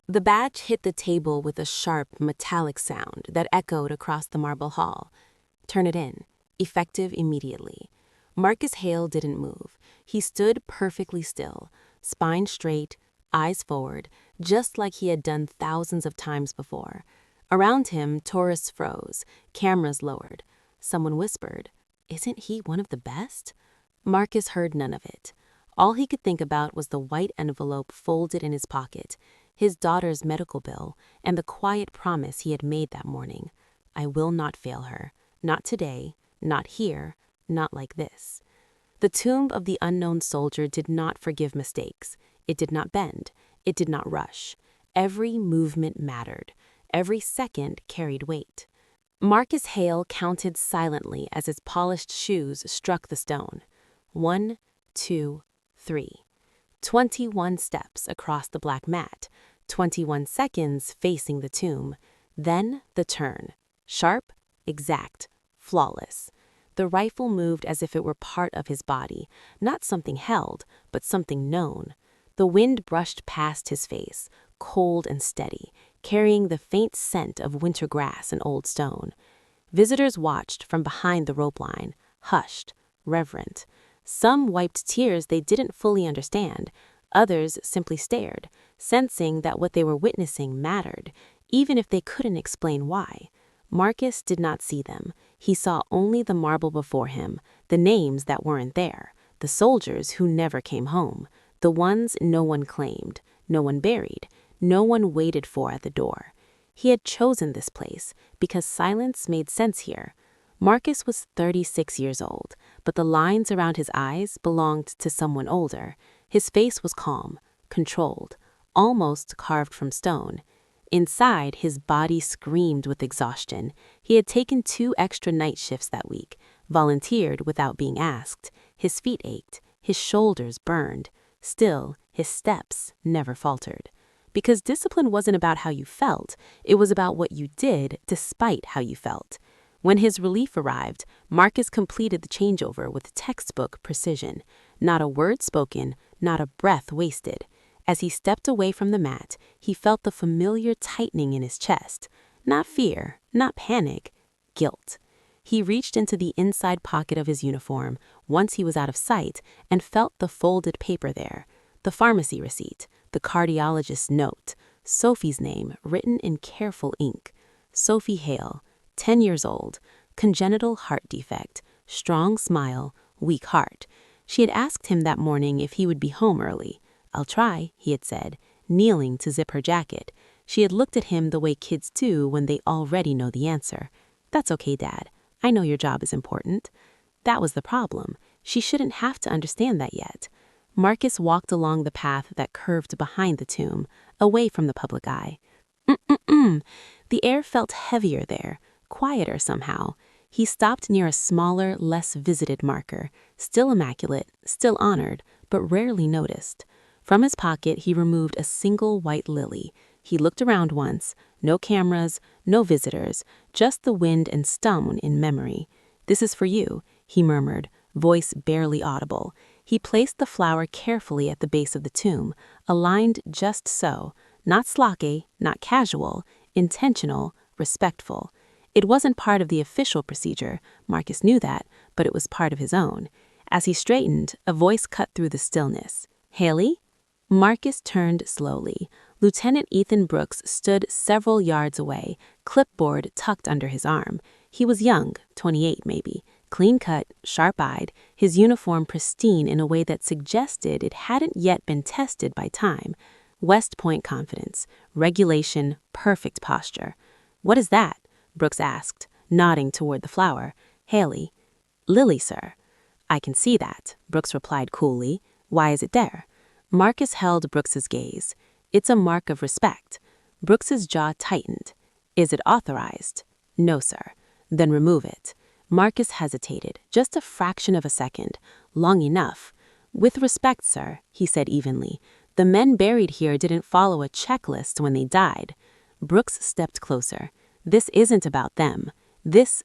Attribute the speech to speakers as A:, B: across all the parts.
A: The badge hit the table with a sharp, metallic sound that echoed across the marble hall. Turn it in. Effective immediately. Marcus Hale didn't move. He stood perfectly still, spine straight, eyes forward, just like he had done thousands of times before. Around him, tourists froze, cameras lowered. Someone whispered, "Isn't he one of the best?" Marcus heard none of it. All he could think about was the white envelope folded in his pocket, his daughter's medical bill, and the quiet promise he had made that morning. I will not fail her. Not today, not here, not like this. The tomb of the unknown soldier did not forgive mistakes. It did not bend. It did not rush. Every movement mattered. Every second carried weight. Marcus Hale counted silently as his polished shoes struck the stone. 1, 2, 3. 21 steps across the black mat, 21 seconds facing the tomb. Then the turn. Sharp, exact, flawless. The rifle moved as if it were part of his body, not something held, but something known. The wind brushed past his face, cold and steady, carrying the faint scent of winter grass and old stone. Visitors watched from behind the rope line, hushed, reverent. Some wiped tears they didn't fully understand. Others simply stared, sensing that what they were witnessing mattered, even if they couldn't explain why. Marcus did not see them. He saw only the marble before him, the names that weren't there, the soldiers who never came home, the ones no one claimed, no one buried, no one waited for at the door. He had chosen this place because silence made sense here. Marcus was 36 years old, but the lines around his eyes belonged to someone older. His face was calm, controlled, almost carved from stone. Inside, his body screamed with exhaustion. He had taken 2 extra night shifts that week, volunteered without being asked. His feet ached, his shoulders burned. Still, his steps never faltered. Because discipline wasn't about how you felt, it was about what you did despite how you felt. When his relief arrived, Marcus completed the changeover with textbook precision. Not a word spoken, not a breath wasted. As he stepped away from the mat, he felt the familiar tightening in his chest. Not fear, not panic, guilt. He reached into the inside pocket of his uniform, once he was out of sight, and felt the folded paper there. The pharmacy receipt, the cardiologist's note, Sophie's name written in careful ink. Sophie Hale, 10 years old, congenital heart defect, strong smile, weak heart. She had asked him that morning if he would be home early. "I'll try," he had said, kneeling to zip her jacket. She had looked at him the way kids do when they already know the answer. "That's okay, Dad. I know your job is important." That was the problem. She shouldn't have to understand that yet. Marcus walked along the path that curved behind the tomb, away from the public eye. The air felt heavier there, quieter somehow. He stopped near a smaller, less visited marker, still immaculate, still honored, but rarely noticed. From his pocket, he removed a single white lily. He looked around once, no cameras, no visitors, just the wind and stone in memory. "This is for you," he murmured, voice barely audible. He placed the flower carefully at the base of the tomb, aligned just so, not sloppy, not casual, intentional, respectful. It wasn't part of the official procedure, Marcus knew that, but it was part of his own. As he straightened, a voice cut through the stillness. "Haley?" Marcus turned slowly. Lieutenant Ethan Brooks stood several yards away, clipboard tucked under his arm. He was young, 28 maybe, clean-cut, sharp-eyed, his uniform pristine in a way that suggested it hadn't yet been tested by time. West Point confidence, regulation, perfect posture. "What is that?" Brooks asked, nodding toward the flower. "Haley." "Lily, sir." "I can see that," Brooks replied coolly. "Why is it there?" Marcus held Brooks's gaze. "It's a mark of respect." Brooks's jaw tightened. "Is it authorized?" "No, sir." "Then remove it." Marcus hesitated, just a fraction of a second. Long enough. "With respect, sir," he said evenly. "The men buried here didn't follow a checklist when they died." Brooks stepped closer. "This isn't about them. This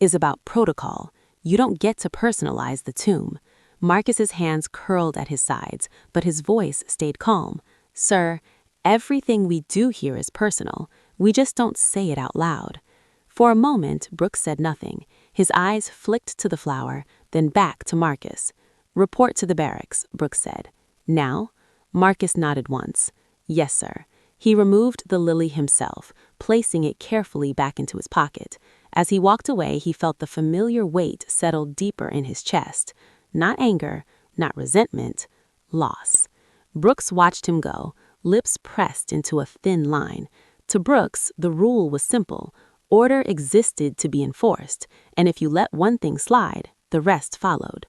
A: is about protocol. You don't get to personalize the tomb." Marcus's hands curled at his sides, but his voice stayed calm. "Sir, Everything we do here is personal. We just don't say it out loud. For a moment, Brooks said nothing. His eyes flicked to the flower, then back to Marcus. "Report to the barracks," Brooks said. "Now?" Marcus nodded once. "Yes, sir." He removed the lily himself, placing it carefully back into his pocket. As he walked away, he felt the familiar weight settle deeper in his chest. Not anger, not resentment, loss. Brooks watched him go, lips pressed into a thin line. To Brooks, the rule was simple. Order existed to be enforced, and if you let one thing slide, the rest followed.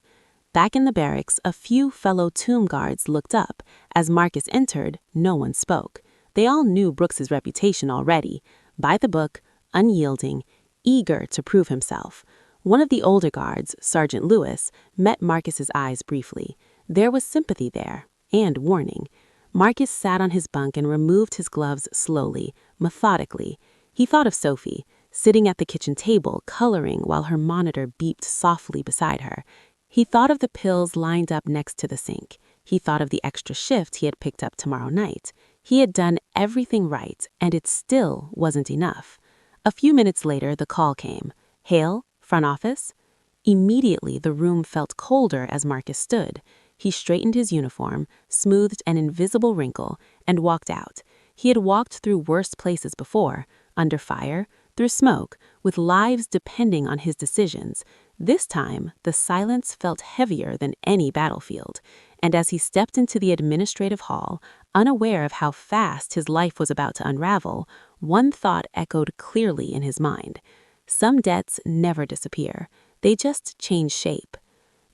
A: Back in the barracks, a few fellow tomb guards looked up. As Marcus entered, no one spoke. They all knew Brooks's reputation already. By the book, unyielding, eager to prove himself. One of the older guards, Sergeant Lewis, met Marcus's eyes briefly. There was sympathy there, and warning. Marcus sat on his bunk and removed his gloves slowly, methodically. He thought of Sophie, sitting at the kitchen table, coloring while her monitor beeped softly beside her. He thought of the pills lined up next to the sink. He thought of the extra shift he had picked up tomorrow night. He had done everything right, and it still wasn't enough. A few minutes later, the call came. "Hale, front office?" Immediately, the room felt colder as Marcus stood. He straightened his uniform, smoothed an invisible wrinkle, and walked out. He had walked through worse places before, under fire, through smoke, with lives depending on his decisions. This time, the silence felt heavier than any battlefield, and as he stepped into the administrative hall, unaware of how fast his life was about to unravel, one thought echoed clearly in his mind. Some debts never disappear. They just change shape.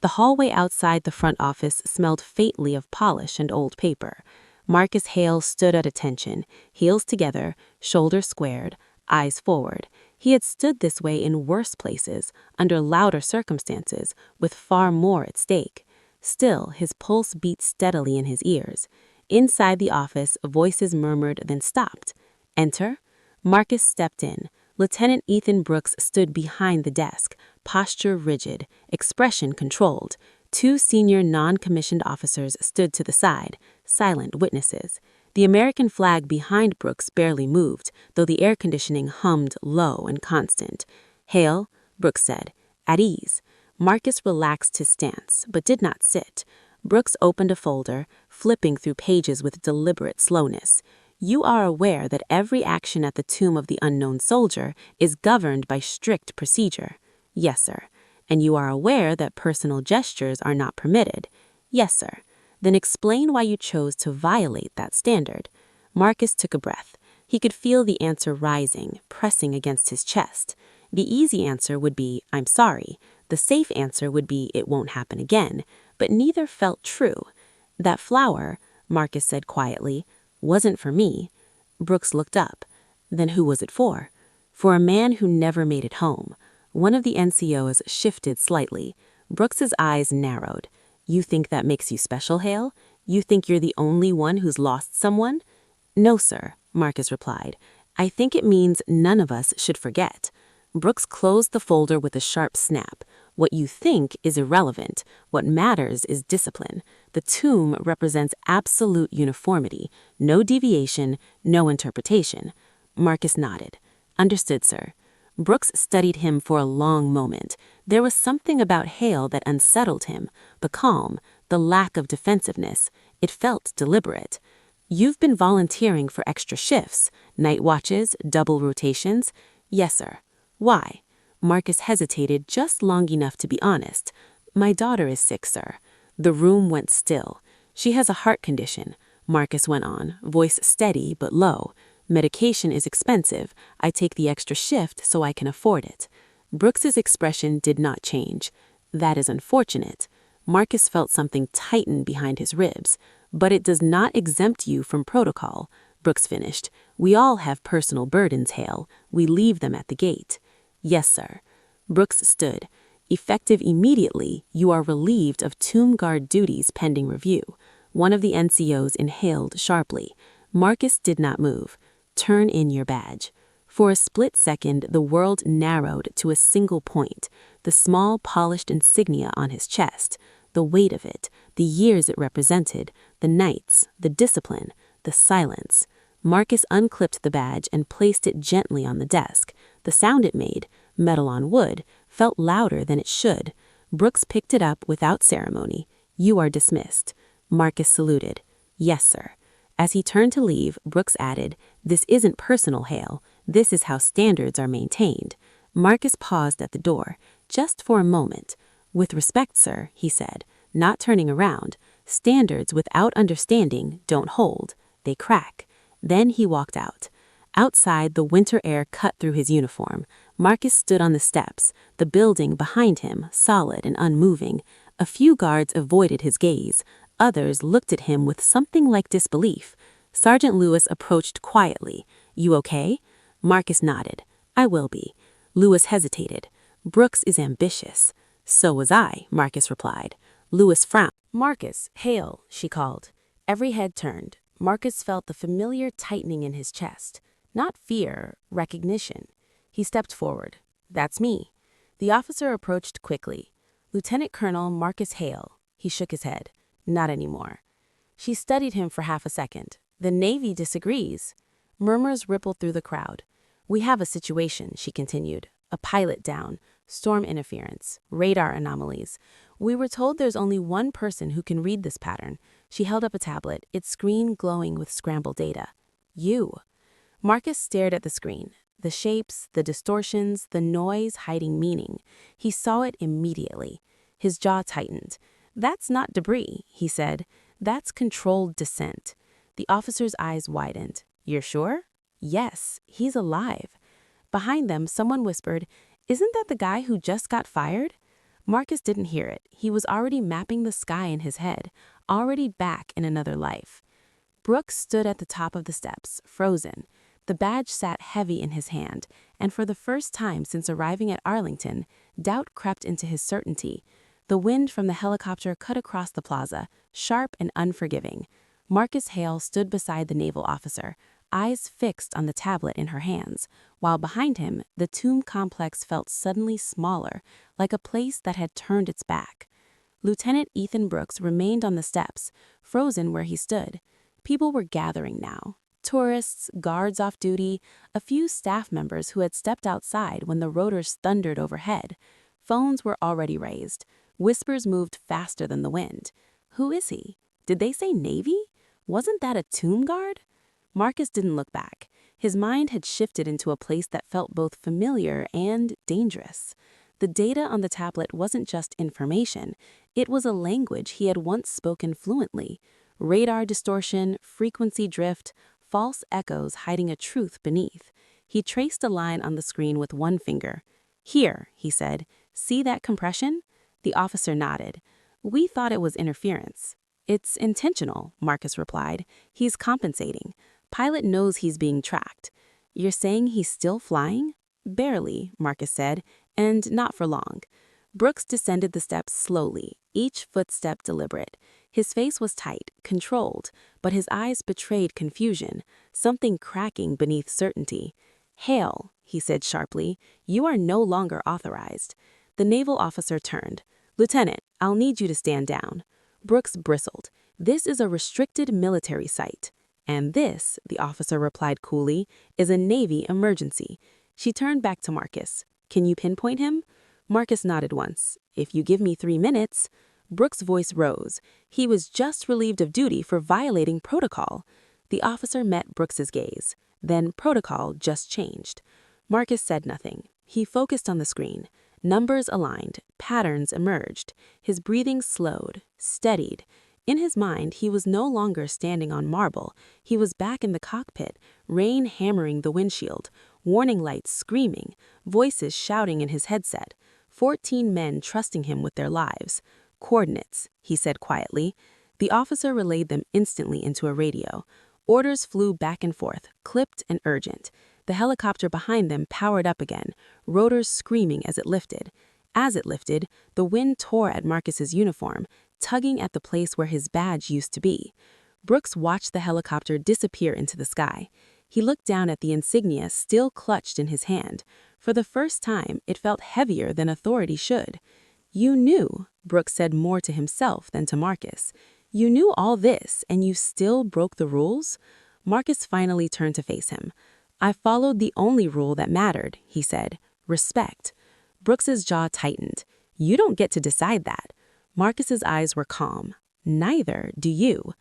A: The hallway outside the front office smelled faintly of polish and old paper. Marcus Hale stood at attention, heels together, shoulders squared, eyes forward. He had stood this way in worse places, under louder circumstances, with far more at stake. Still, his pulse beat steadily in his ears. Inside the office, voices murmured, then stopped. "Enter." Marcus stepped in. Lieutenant Ethan Brooks stood behind the desk, posture rigid, expression controlled. Two senior non-commissioned officers stood to the side, silent witnesses. The American flag behind Brooks barely moved, though the air conditioning hummed low and constant. "Hale," Brooks said, "at ease." Marcus relaxed his stance, but did not sit. Brooks opened a folder, flipping through pages with deliberate slowness. "You are aware that every action at the tomb of the unknown soldier is governed by strict procedure." "Yes, sir." "And you are aware that personal gestures are not permitted." "Yes, sir." "Then explain why you chose to violate that standard." Marcus took a breath. He could feel the answer rising, pressing against his chest. The easy answer would be, "I'm sorry." The safe answer would be, "It won't happen again." But neither felt true. "That flower," Marcus said quietly, "wasn't for me." Brooks looked up. "Then who was it for?" "For a man who never made it home." One of the NCOs shifted slightly. Brooks's eyes narrowed. "You think that makes you special, Hale? You think you're the only one who's lost someone?" "No, sir," Marcus replied. "I think it means none of us should forget." Brooks closed the folder with a sharp snap. "What you think is irrelevant. What matters is discipline. The tomb represents absolute uniformity. No deviation, no interpretation." Marcus nodded. "Understood, sir." Brooks studied him for a long moment. There was something about Hale that unsettled him. The calm, the lack of defensiveness. It felt deliberate. "You've been volunteering for extra shifts, night watches, double rotations?" "Yes, sir." "Why?" Marcus hesitated just long enough to be honest. "My daughter is sick, sir." The room went still. "She has a heart condition," Marcus went on, voice steady but low. "Medication is expensive. I take the extra shift so I can afford it." Brooks's expression did not change. "That is unfortunate." Marcus felt something tighten behind his ribs. "But it does not exempt you from protocol," Brooks finished. "We all have personal burdens, Hale. We leave them at the gate." "Yes, sir." Brooks stood. "Effective immediately, you are relieved of tomb guard duties pending review." One of the NCOs inhaled sharply. Marcus did not move. "Turn in your badge." For a split second, the world narrowed to a single point, the small polished insignia on his chest, the weight of it, the years it represented, the nights, the discipline, the silence. Marcus unclipped the badge and placed it gently on the desk. The sound it made, metal on wood, felt louder than it should. Brooks picked it up without ceremony. "You are dismissed." Marcus saluted. "Yes, sir." As he turned to leave, Brooks added, "This isn't personal, Hale. This is how standards are maintained." Marcus paused at the door, just for a moment. "With respect, sir," he said, not turning around. "Standards without understanding don't hold. They crack." Then he walked out. Outside, the winter air cut through his uniform. Marcus stood on the steps, the building behind him, solid and unmoving. A few guards avoided his gaze. Others looked at him with something like disbelief. Sergeant Lewis approached quietly. "You okay?" Marcus nodded. "I will be." Lewis hesitated. "Brooks is ambitious." "So was I," Marcus replied. Lewis frowned. "Marcus, Hale," she called. Every head turned. Marcus felt the familiar tightening in his chest. Not fear, recognition. He stepped forward. "That's me." The officer approached quickly. "Lieutenant Colonel Marcus Hale." He shook his head. "Not anymore." She studied him for half a second. "The Navy disagrees." Murmurs rippled through the crowd. "We have a situation," she continued. "A pilot down, storm interference, radar anomalies. We were told there's only one person who can read this pattern." She held up a tablet, its screen glowing with scrambled data. "You." Marcus stared at the screen. The shapes, the distortions, the noise hiding meaning. He saw it immediately. His jaw tightened. "That's not debris," he said. "That's controlled descent." The officer's eyes widened. "You're sure?" "Yes, he's alive." Behind them, someone whispered, "Isn't that the guy who just got fired?" Marcus didn't hear it. He was already mapping the sky in his head, already back in another life. Brooks stood at the top of the steps, frozen. The badge sat heavy in his hand, and for the first time since arriving at Arlington, doubt crept into his certainty. The wind from the helicopter cut across the plaza, sharp and unforgiving. Marcus Hale stood beside the naval officer, eyes fixed on the tablet in her hands, while behind him, the tomb complex felt suddenly smaller, like a place that had turned its back. Lieutenant Ethan Brooks remained on the steps, frozen where he stood. People were gathering now. Tourists, guards off duty, a few staff members who had stepped outside when the rotors thundered overhead. Phones were already raised. Whispers moved faster than the wind. Who is he? Did they say Navy? Wasn't that a tomb guard? Marcus didn't look back. His mind had shifted into a place that felt both familiar and dangerous. The data on the tablet wasn't just information. It was a language he had once spoken fluently. Radar distortion, frequency drift, false echoes hiding a truth beneath. He traced a line on the screen with one finger. "Here," he said. "See that compression?" The officer nodded. "We thought it was interference." "It's intentional," Marcus replied. "He's compensating. Pilot knows he's being tracked." "You're saying he's still flying?" "Barely," Marcus said, "and not for long." Brooks descended the steps slowly, each footstep deliberate. His face was tight, controlled, but his eyes betrayed confusion, something cracking beneath certainty. "Hale," he said sharply, "you are no longer authorized." The naval officer turned. "Lieutenant, I'll need you to stand down." Brooks bristled. "This is a restricted military site." "And this," the officer replied coolly, "is a Navy emergency." She turned back to Marcus. "Can you pinpoint him?" Marcus nodded once. "If you give me 3 minutes." Brooks' voice rose. He was just relieved of duty for violating protocol. The officer met Brooks's gaze. Then protocol just changed. Marcus said nothing. He focused on the screen. Numbers aligned, patterns emerged. His breathing slowed, steadied. In his mind, he was no longer standing on marble. He was back in the cockpit, rain hammering the windshield, warning lights screaming, voices shouting in his headset. 14 men trusting him with their lives. "Coordinates," he said quietly. The officer relayed them instantly into a radio. Orders flew back and forth, clipped and urgent. The helicopter behind them powered up again, rotors screaming as it lifted. As it lifted, the wind tore at Marcus's uniform, tugging at the place where his badge used to be. Brooks watched the helicopter disappear into the sky. He looked down at the insignia still clutched in his hand. For the first time, it felt heavier than authority should. "You knew," Brooks said more to himself than to Marcus. You knew all this, and you still broke the rules? Marcus finally turned to face him. I followed the only rule that mattered, he said. Respect. Brooks's jaw tightened. You don't get to decide that. Marcus's eyes were calm. Neither do you.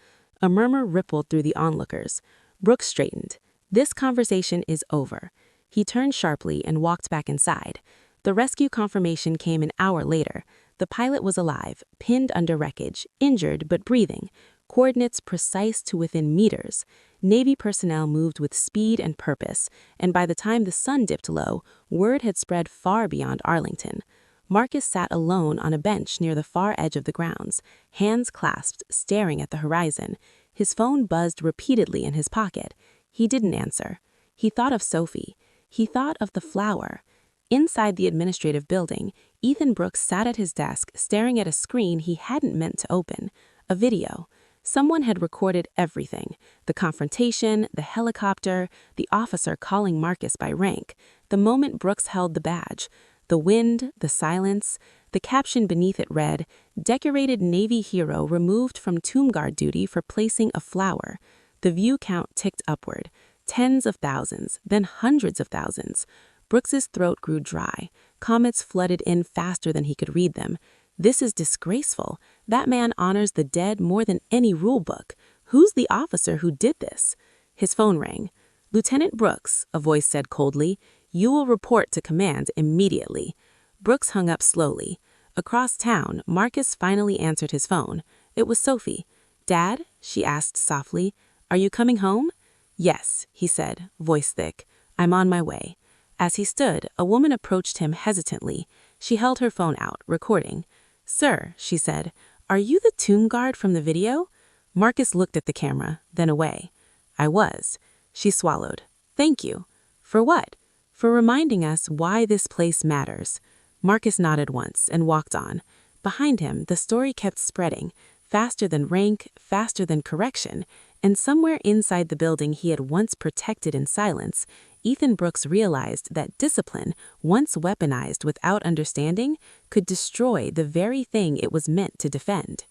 A: A murmur rippled through the onlookers. Brooks straightened. This conversation is over. He turned sharply and walked back inside. The rescue confirmation came an hour later. The pilot was alive, pinned under wreckage, injured but breathing. Coordinates precise to within meters. Navy personnel moved with speed and purpose, and by the time the sun dipped low, word had spread far beyond Arlington. Marcus sat alone on a bench near the far edge of the grounds, hands clasped, staring at the horizon. His phone buzzed repeatedly in his pocket. He didn't answer. He thought of Sophie. He thought of the flower. Inside the administrative building, Ethan Brooks sat at his desk staring at a screen he hadn't meant to open. A video. Someone had recorded everything. The confrontation, the helicopter, the officer calling Marcus by rank, the moment Brooks held the badge, the wind, the silence. The caption beneath it read, "Decorated Navy hero removed from tomb guard duty for placing a flower." The view count ticked upward. Tens of thousands, then hundreds of thousands. Brooks's throat grew dry. Comments flooded in faster than he could read them. This is disgraceful. That man honors the dead more than any rule book. Who's the officer who did this? His phone rang. Lieutenant Brooks, a voice said coldly, you will report to command immediately. Brooks hung up slowly. Across town, Marcus finally answered his phone. It was Sophie. Dad? She asked softly. Are you coming home? Yes, he said, voice thick. I'm on my way. As he stood, a woman approached him hesitantly. She held her phone out, recording. Sir, she said, are you the tomb guard from the video? Marcus looked at the camera, then away. I was. She swallowed. Thank you. For what? For reminding us why this place matters. Marcus nodded once and walked on. Behind him, the story kept spreading, faster than rank, faster than correction, and somewhere inside the building he had once protected in silence, Ethan Brooks realized that discipline, once weaponized without understanding, could destroy the very thing it was meant to defend.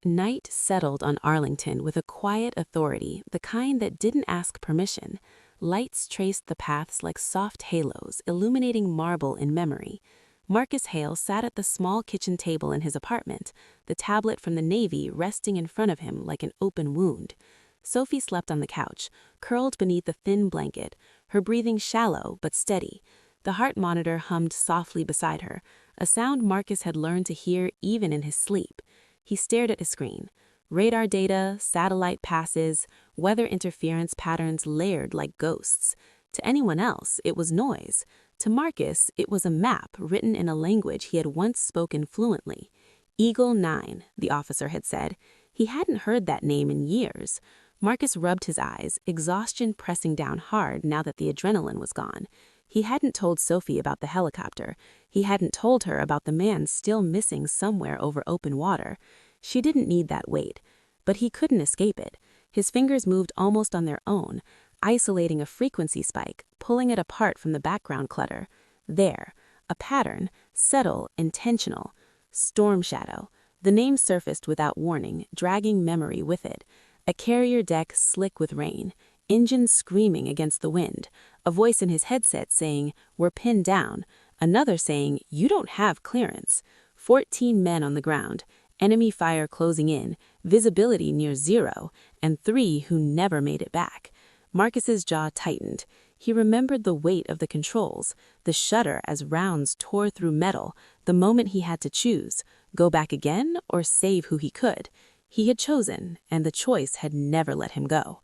A: Night settled on Arlington with a quiet authority, the kind that didn't ask permission. Lights traced the paths like soft halos, illuminating marble in memory. Marcus Hale sat at the small kitchen table in his apartment, the tablet from the Navy resting in front of him like an open wound. Sophie slept on the couch, curled beneath a thin blanket, her breathing shallow but steady. The heart monitor hummed softly beside her, a sound Marcus had learned to hear even in his sleep. He stared at his screen. Radar data, satellite passes, weather interference patterns layered like ghosts. To anyone else, it was noise. To Marcus, it was a map written in a language he had once spoken fluently. Eagle 9, the officer had said. He hadn't heard that name in years. Marcus rubbed his eyes, exhaustion pressing down hard now that the adrenaline was gone. He hadn't told Sophie about the helicopter. He hadn't told her about the man still missing somewhere over open water. She didn't need that weight, but he couldn't escape it. His fingers moved almost on their own, isolating a frequency spike, pulling it apart from the background clutter. There, a pattern, subtle, intentional. Storm Shadow. The name surfaced without warning, dragging memory with it. A carrier deck slick with rain, engines screaming against the wind, a voice in his headset saying, we're pinned down, another saying, you don't have clearance. 14 men on the ground, enemy fire closing in, visibility near zero, and 3 who never made it back. Marcus's jaw tightened. He remembered the weight of the controls, the shudder as rounds tore through metal, the moment he had to choose, go back again or save who he could. He had chosen, and the choice had never let him go.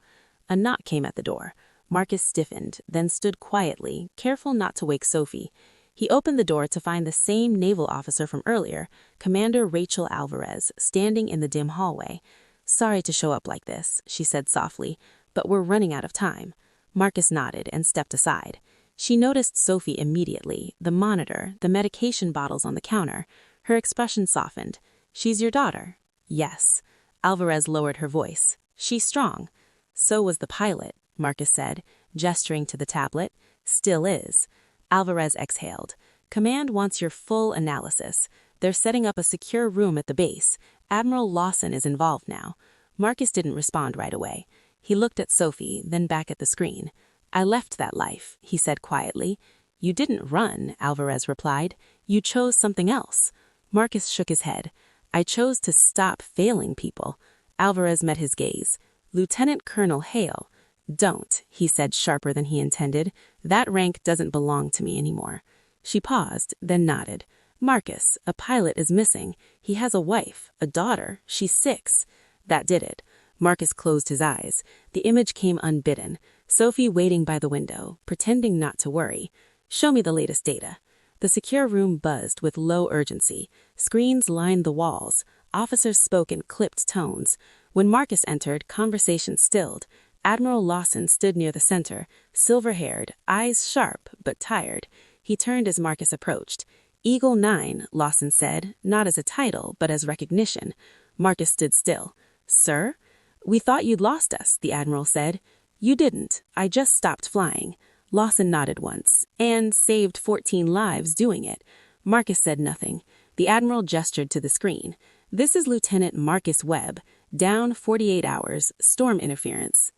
A: A knock came at the door. Marcus stiffened, then stood quietly, careful not to wake Sophie. He opened the door to find the same naval officer from earlier, Commander Rachel Alvarez, standing in the dim hallway. Sorry to show up like this, she said softly, but we're running out of time. Marcus nodded and stepped aside. She noticed Sophie immediately, the monitor, the medication bottles on the counter. Her expression softened. She's your daughter? Yes. Alvarez lowered her voice. She's strong. So was the pilot, Marcus said, gesturing to the tablet. Still is. Alvarez exhaled. Command wants your full analysis. They're setting up a secure room at the base. Admiral Lawson is involved now. Marcus didn't respond right away. He looked at Sophie, then back at the screen. I left that life, he said quietly. You didn't run, Alvarez replied. You chose something else. Marcus shook his head. I chose to stop failing people. Alvarez met his gaze. Lieutenant Colonel Hale. Don't, he said sharper than he intended. That rank doesn't belong to me anymore. She paused, then nodded. Marcus, a pilot is missing. He has a wife, a daughter. She's 6. That did it. Marcus closed his eyes. The image came unbidden. Sophie waiting by the window, pretending not to worry. Show me the latest data. The secure room buzzed with low urgency. Screens lined the walls. Officers spoke in clipped tones. When Marcus entered, conversation stilled. Admiral Lawson stood near the center, silver-haired, eyes sharp but tired. He turned as Marcus approached. Eagle 9, Lawson said, not as a title, but as recognition. Marcus stood still. Sir? We thought you'd lost us, the Admiral said. You didn't. I just stopped flying. Lawson nodded once, and saved 14 lives doing it. Marcus said nothing. The Admiral gestured to the screen. This is Lieutenant Marcus Webb. Down 48 hours, storm interference.